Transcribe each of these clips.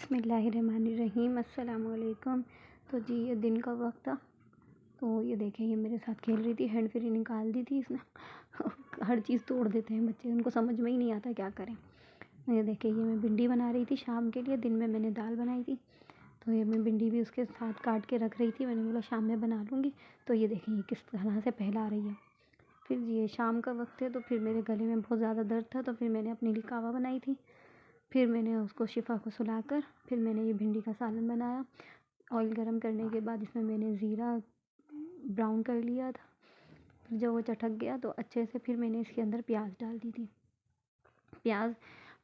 बिस्मिल्लाहिर्रहमानिर्रहीम अस्सलाम वालेकुम। तो जी ये दिन का वक्त था। तो ये देखें, ये मेरे साथ खेल रही थी, हैंड फ्री निकाल दी थी इसने। हर चीज़ तोड़ देते हैं बच्चे, उनको समझ में ही नहीं आता क्या करें। ये देखें, ये मैं भिंडी बना रही थी शाम के लिए। दिन में मैंने दाल बनाई थी, तो ये मैं भिंडी भी उसके साथ काट के रख रही थी। मैंने बोला शाम में बना लूँगी। तो ये देखें, ये किस तरह से फैला रही है। फिर ये शाम का वक्त है, तो फिर मेरे गले में बहुत ज़्यादा दर्द था, तो फिर मैंने अपने लिए कावा बनाई थी। फिर मैंने उसको शिफ़ा को सुलाकर फिर मैंने ये भिंडी का सालन बनाया। ऑयल गरम करने के बाद इसमें मैंने ज़ीरा ब्राउन कर लिया था। फिर जब वो चटक गया तो अच्छे से फिर मैंने इसके अंदर प्याज डाल दी थी। प्याज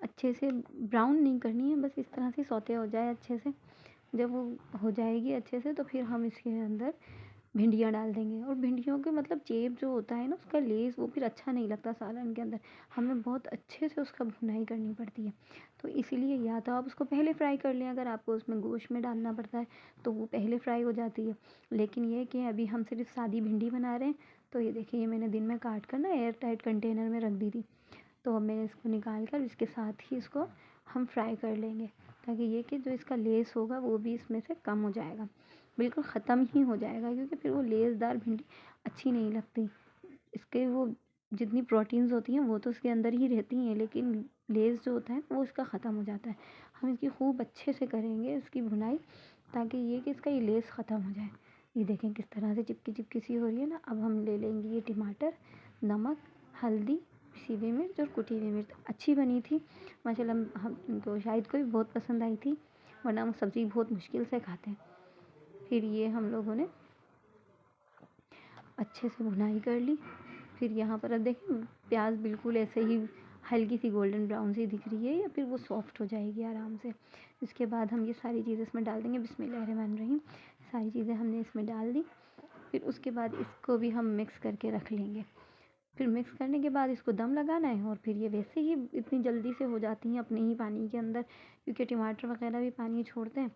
अच्छे से ब्राउन नहीं करनी है, बस इस तरह से सौते हो जाए अच्छे से। जब वो हो जाएगी अच्छे से, तो फिर हम इसके अंदर भिंडियाँ डाल देंगे। और भिंडियों के मतलब चेप जो होता है ना, उसका लेस, वो फिर अच्छा नहीं लगता सालन के अंदर। हमें बहुत अच्छे से उसका भुनाई करनी पड़ती है। तो इसीलिए या तो आप उसको पहले फ्राई कर लें, अगर आपको उसमें गोश्त में डालना पड़ता है तो वो पहले फ्राई हो जाती है। लेकिन ये कि अभी हम सिर्फ सादी भिंडी बना रहे हैं। तो ये देखिए, ये मैंने दिन में काट कर ना एयर टाइट कंटेनर में रख दी थी। तो अब मैंने इसको निकाल कर इसके साथ ही इसको हम फ्राई कर लेंगे, ताकि ये कि जो इसका लेस होगा वो भी इसमें से कम हो जाएगा, बिल्कुल ख़त्म ही हो जाएगा। क्योंकि फिर वो लेसदार भिंडी अच्छी नहीं लगती। इसके वो जितनी प्रोटीन्स होती हैं वो तो उसके अंदर ही रहती हैं, लेकिन लेस जो होता है वो इसका ख़त्म हो जाता है। हम इसकी खूब अच्छे से करेंगे इसकी भुनाई, ताकि ये कि इसका ये लेस ख़त्म हो जाए। ये देखें किस तरह से चिपकी चिपकी सी हो रही है ना। अब हम ले लेंगे ये टमाटर, नमक, हल्दी, पिसी हुई मिर्च और कुटी हुई मिर्च। अच्छी बनी थी माशाल्लाह, हमको शाहिद को भी बहुत पसंद आई थी, वरना हम सब्ज़ी बहुत मुश्किल से खाते हैं। फिर ये हम लोगों ने अच्छे से भुनाई कर ली। फिर यहाँ पर अब देखें, प्याज बिल्कुल ऐसे ही हल्की सी गोल्डन ब्राउन सी दिख रही है, या फिर वो सॉफ्ट हो जाएगी आराम से। इसके बाद हम ये सारी चीज़ें इसमें डाल देंगे। बिस्मिल्लाहिर्रहमानिर्रहीम। सारी चीज़ें हमने इसमें डाल दी। फिर उसके बाद इसको भी हम मिक्स करके रख लेंगे। फिर मिक्स करने के बाद इसको दम लगाना है। और फिर ये वैसे ही इतनी जल्दी से हो जाती हैं अपने ही पानी के अंदर, क्योंकि टमाटर वगैरह भी पानी छोड़ते हैं,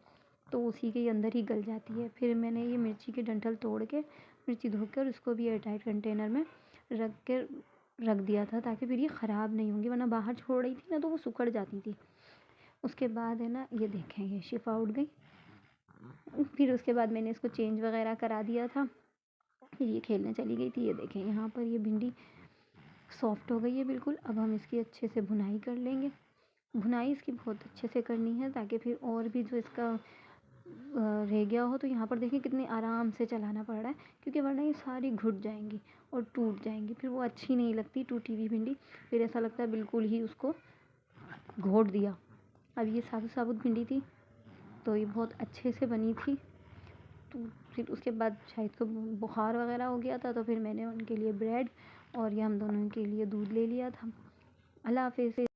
तो उसी के अंदर ही गल जाती है। फिर मैंने ये मिर्ची के डंठल तोड़ के, मिर्ची धोकर उसको भी एयरटाइट कंटेनर में रख दिया था, ताकि फिर ये ख़राब नहीं होंगी, वरना बाहर छोड़ रही थी ना तो वो सिकुड़ जाती थी। उसके बाद है ना, ये देखें, ये शिफा उठ गई। फिर उसके बाद मैंने इसको चेंज वगैरह करा दिया था। फिर ये खेलने चली गई थी। ये देखें, यहाँ पर ये भिंडी सॉफ्ट हो गई है बिल्कुल। अब हम इसकी अच्छे से भुनाई कर लेंगे। भुनाई इसकी बहुत अच्छे से करनी है, ताकि फिर और भी जो इसका रह गया हो, तो यहाँ पर देखिए कितने आराम से चलाना पड़ रहा है, क्योंकि वरना ये सारी घुट जाएंगी और टूट जाएंगी। फिर वो अच्छी नहीं लगती टूटी हुई भिंडी, फिर ऐसा लगता है बिल्कुल ही उसको घोट दिया। अब ये साबुत साबुत भिंडी थी, तो ये बहुत अच्छे से बनी थी। तो फिर उसके बाद शायद को बुखार वगैरह हो गया था, तो फिर मैंने उनके लिए ब्रेड और ये हम दोनों के लिए दूध ले लिया था। अल्लाह हाफ़िज़।